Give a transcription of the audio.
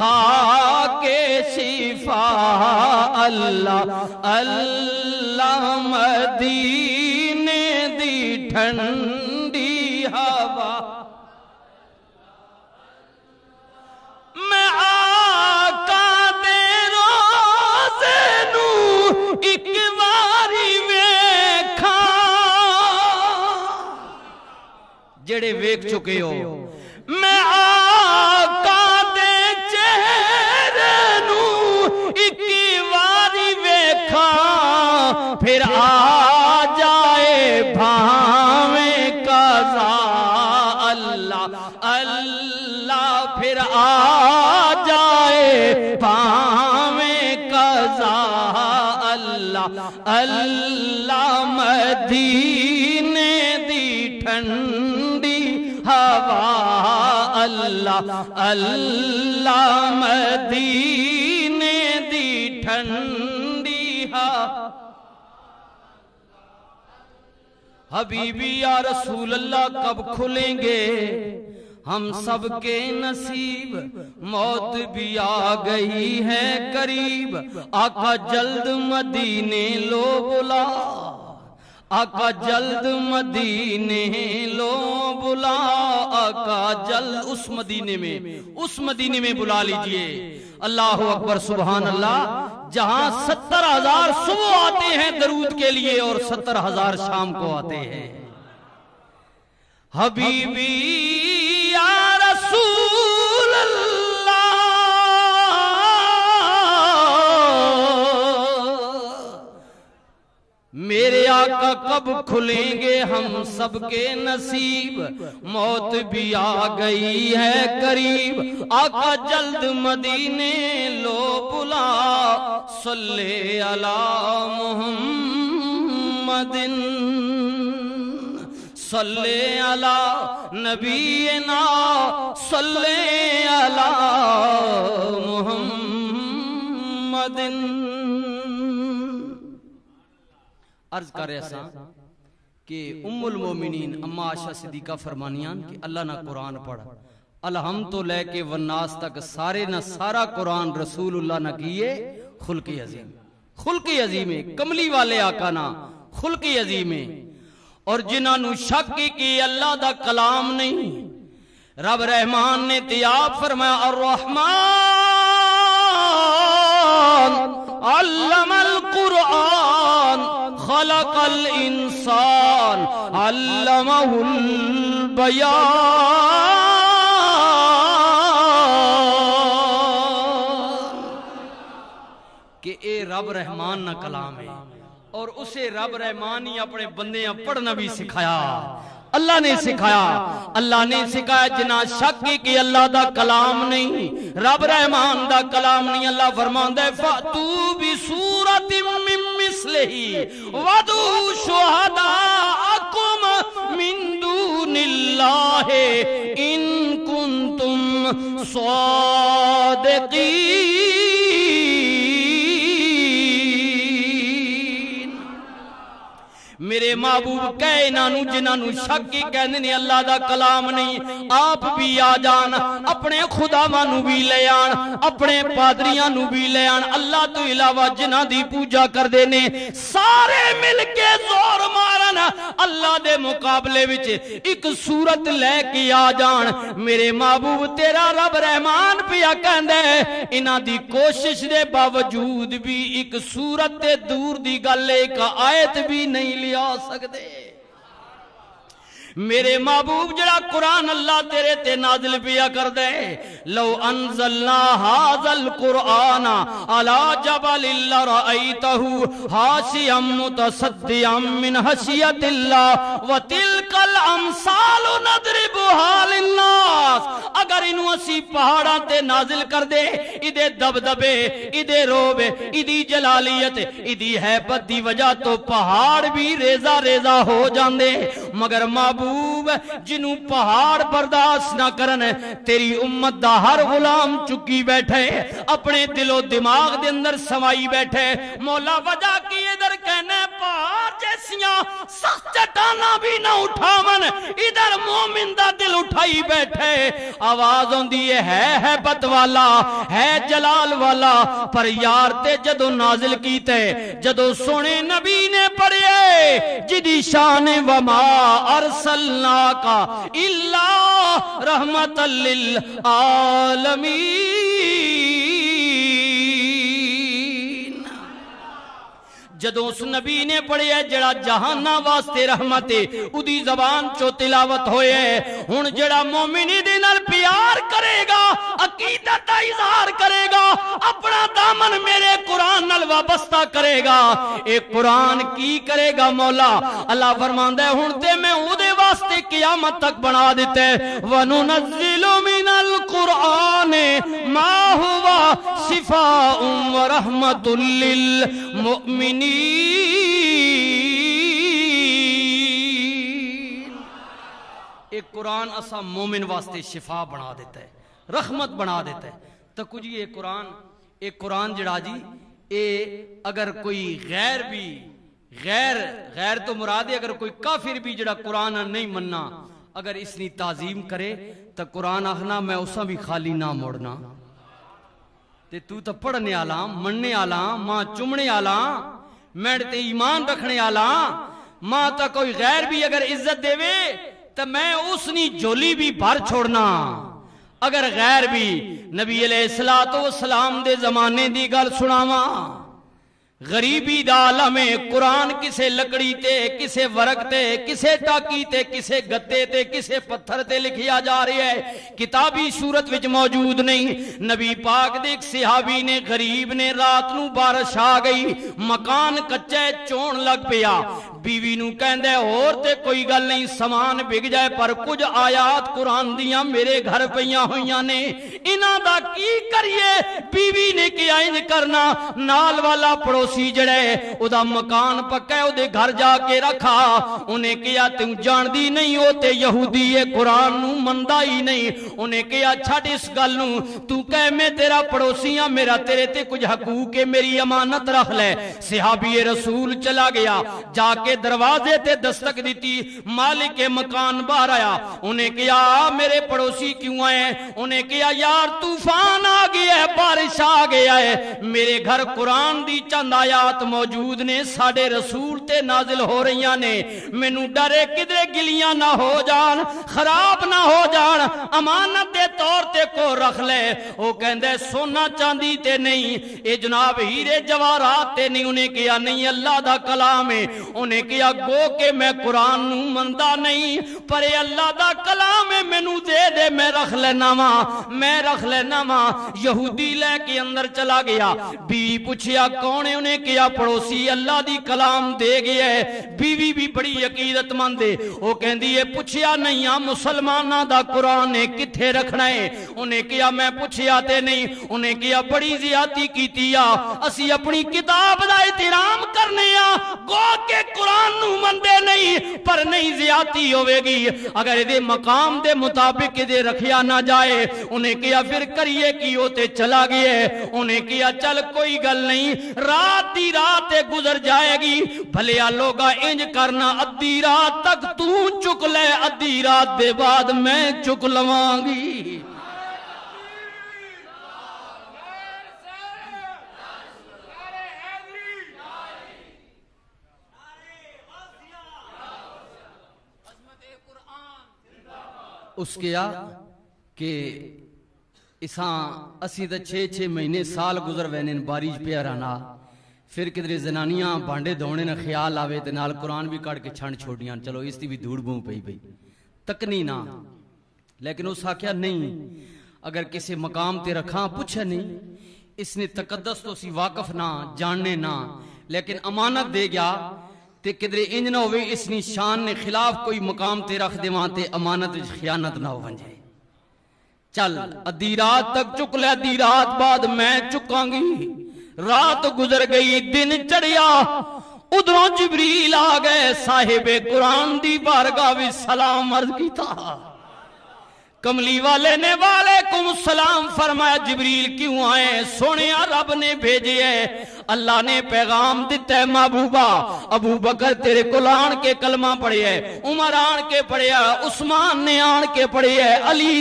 خاک شفا اللہ اللہ مدینے دی ٹھنڈی ہوا میں آقا دے روزے نو ایک واری ویکھاں جڑے ویکھ چکے ہو میں آقا دے چہرے نو ایک واری ویکھاں پھر آ جائے بھاویں قضا اللہ اللہ پھر آ جائے بھاویں قضا اللہ اللہ مدینے دی ٹھنڈی ہوا اللہ اللہ مدینے دی ٹھنڈی ہوا حبیبی یا رسول اللہ کب کھلیں گے ہم سب کے نصیب موت بھی آ گئی ہے قریب آقا جلد مدینے لو بلا آقا جلد مدینے لو بلا آقا جلد اس مدینے میں بلا لیجئے اللہ اکبر سبحان اللہ جہاں 70,000 صبح آتے ہیں درود کے لیے اور 70,000 شام کو آتے ہیں حبیبی یا رسول اللہ میرے آقا کب کھلیں گے ہم سب کے نصیب موت بھی آ گئی ہے قریب آقا جلد مدینے لو بلا صلی علی محمد صلی علی نبینا صلی علی محمد عرض کر رہے ہیں کہ ام المومنین اما عائشہ صدیقہ فرمانیان کہ اللہ نہ قرآن پڑھا الحمد تو لے کے والناس تک سارے نہ سارا قرآن رسول اللہ نہ کیے خلق عظیم کملی والے آقا نہ خلق عظیم اور جنہاں نو شک کی اللہ دا کلام نہیں رب رحمان نے تیاب فرمایا الرحمن علم القرآن خلق الانسان علمہ البیان کہ اے رب رحمان نہ کلام ہے اور اسے رب رحمان ہی اپنے بندیاں پڑھنا بھی سکھایا اللہ نے سکھایا جنہ شک کی اللہ دا کلام نہیں رب رحمان دا کلام نہیں اللہ فرماندہ ہے فَأْتُو بِسُورَةٍ مِّن مِّثْلِهِ وَادْعُوا شُهَدَاءَكُم مِّن دُونِ اللَّهِ إِن كُنتُمْ صَادِقِينَ میرے محبوب کائنانو جنانو شک کی کہنے نے اللہ دا کلام نہیں آپ بھی آ جان اپنے خدا مانو بھی لے آن اپنے پادریانو بھی لے آن اللہ تو علاوہ جنہ دی پوجا کر دینے سارے مل کے زور مارنا اللہ دے مقابلے وچ ایک صورت لے کے آ جان میرے محبوب تیرا رب رحمان پیا کہندے انہ دی کوشش دے باوجود بھی ایک صورت دور دی گل ایک آیت بھی نہیں لیا سکتے میرے محبوب جڑا قرآن اللہ تیرے تے نازل پیا کر دے لو انزلنا هذا القرآن على جبل لرأيته خاشعا متصدعا من خشية الله وتلك الامثال نضربها للناس اگر انہوں اسی پہاڑاں تے نازل کر دے ادھے دبدبے ادھے روب ادھی جلالیت ادھی حیبت دی وجہ تو پہاڑ بھی ریزہ ریزہ ہو جاندے مگر محبوب جنہوں پہاڑ برداشت نہ کرن تیری امت دا ہر غلام چکی بیٹھے اپنے دل و دماغ دے اندر سوائی بیٹھے مولا وجہ کی ادھر کہنے پہاڑ جیسیاں سخت چٹانا بھی نہ اٹھاون، ادھر مومن دا دل اٹھائی بیٹھے، آواز ہوندی ہے بت والا، ہے جلال والا، پر یار تے جدو نازل کیتے، جدو سونے نبی نے پڑھے جدی شان وما ارسلناک الا رحمت للعالمین، جدو اس نبی نے پڑھے جڑا جہانہ واسطے رحمت ہے، اودی زبان چو تلاوت ہوئے، ہن جڑا مومن دے نال پیار کرے گا، عقیدت دا اظہار کرے گا، اپنا دامن میرے قرآن نال وابستہ کرے گا، اے قرآن کی کرے گا مولا؟ اللہ فرماندا ہے ہن تے میں اودے واسطے قیامت تک بنا دیتے، وَنُنَزِّلُ مِنَ الْقُرْآنِ مَا هُوَ شِفَاءٌ وَرَحْمَةٌ لِّلْمُؤْمِنِينَ۔ ایک قرآن اسا مومن واسطے شفا بنا دیتا ہے، رحمت بنا دیتا ہے۔ تو کچھ ایک قرآن جڑا جی اے اگر کوئی غیر بھی غیر تو مراد ہے، اگر کوئی کافر بھی جڑا قرآن نہیں مننا، اگر اس نے تعظیم کرے تو قرآن آخنا میں اسا بھی خالی نہ موڑنا، تے تو پڑھنے آلا، مننے آلا، ماں چمنے آلا، میں تے ایمان رکھنے آلا، ماں تا کوئی غیر بھی اگر عزت دے وے تو میں اس نی جولی بھی بھر چھوڑنا۔ اگر غیر بھی نبی علیہ السلام دے زمانے دی گل سناواں، غریبی دا عالم قرآن کسے لکڑی تے، کسے ورق تے، کسے ٹاکی تے، کسے گتے تے، کسے پتھر تے لکھیا جا رہی ہے، کتابی صورت وچ موجود نہیں۔ نبی پاک دے ایک صحابی نے، غریب نے، رات نو بارش آ گئی، مکان کچے چون لگ پیا، بیوی نو کہندے اور تے کوئی گل نہیں، سامان بک جائے، پر کچھ آیات قرآن دیاں میرے گھر پیاں ہویاں نے، انہاں دا کی کریے؟ بیوی نے کیا انج کرنا، نال والا پڑوسی جڑے او دا مکان پکا ہے، او دے گھر جا کے رکھا، انہیں کیا تم جان دی نہیں ہوتے یہودی ہے، قرآن نو مندہ ہی نہیں، انہیں کیا چھڑ اس گل نو، تو کہے میں تیرا پڑوسی ہاں، میرا تیرے تے کچھ حقوق ہے، میری امانت رکھ لے۔ صحابی رسول چلا گیا، جا کے دروازے تے دستک دیتی، مالک مکان باہر آیا، انہیں کیا میرے پڑوسی کیوں آئے؟ انہیں کیا یار طوفان آ گیا ہے، بارش آ گیا ہے، میرے گھر قرآن دی چند آیات موجود نے، ساڑے رسول تے نازل ہو رہیاں نے، مینوں ڈرے کدرے گلیاں نہ ہو جان، خراب نہ ہو جان، امانت دے طور تے کو رکھ لے۔ وہ کہندے سونا چاندی تے نہیں، اے جناب ہیرے جواہرات تے نہیں، انہیں کیا نہیں اللہ دا کلام ہے، انہیں کیا گو کہ میں قرآن نو مندہ نہیں، پر اے اللہ دا کلام ہے، مینوں دے دے میں رکھ لینا ماں۔ یہودی لے کے اندر چلا گیا، بیوی پوچھیا کون ہے؟ انہیں کیا پڑوسی اللہ دی کلام دے گیا ہے۔ بیوی بھی بڑی عقیدت مند ہے، وہ کہندی ہے پوچھیا نہیں ہاں مسلمانہ دا قرآن ہے کتھے رکھنا ہے؟ انہیں کیا میں پوچھیا تے نہیں، انہیں کیا بڑی زیادتی کیتی آ، اسی اپنی کتاب دا احترام کرنے آ، گو کہ قرآن نو مندے نہیں، پر نہیں زیادتی ہوئے گی، اگر دے مقام دے مطابق دے رکھیا نہ جائے۔ انہیں کیا پھر کریے کی ہوتے چلا گئے، انہیں کیا چل کوئی گل نہیں، رات دی رات گزر جائے گی، بھلیا لوگا انج کرنا ادھی رات تک تو چک لے، ادھی رات دے بعد میں چک لواں گی۔ اس کیا کہ اساں اسی دا 6 مہینے سال گزر وینن بارش پہ رانا، پھر کدھر زنانیاں بانڈے دونے نہ خیال آوے تے نال قرآن بھی کٹ کے چھنڈ چھوڑیاں، چلو اس دی بھی دھوڑ بوں پئی تکنی نہ، لیکن اس آکھیا نہیں، اگر کسی مقام تے رکھاں پوچھا نہیں، اس نے تقدس تو سی واقف نہ جاننے نہ، لیکن امانت دے گیا تے کدھر انج نہ ہوئے اس نے شان نے خلاف کوئی مقام تے رکھ دے وہاں تے امانت خیانت نہ ہو ونجے۔ چل ادھی رات تک چک لے، ادھی رات بعد میں چکاں گی۔ رات گزر گئی، دن چڑھیا، ادھروں جبریل آ گئے، صاحب قرآن دی بارگاہ وچ سلام عرض کیتا۔ کملی والے نے وعلیکم السلام فرمایا، جبریل کیوں آئے؟ سونے رب نے بھیجے ہے، اللہ نے پیغام دیتا ہے محبوبہ ابو بکر تیرے کول آن کے کلمہ پڑھیا ہے، عمر آن کے پڑھیا ہے، عثمان نے آن کے پڑھیا ہے، علی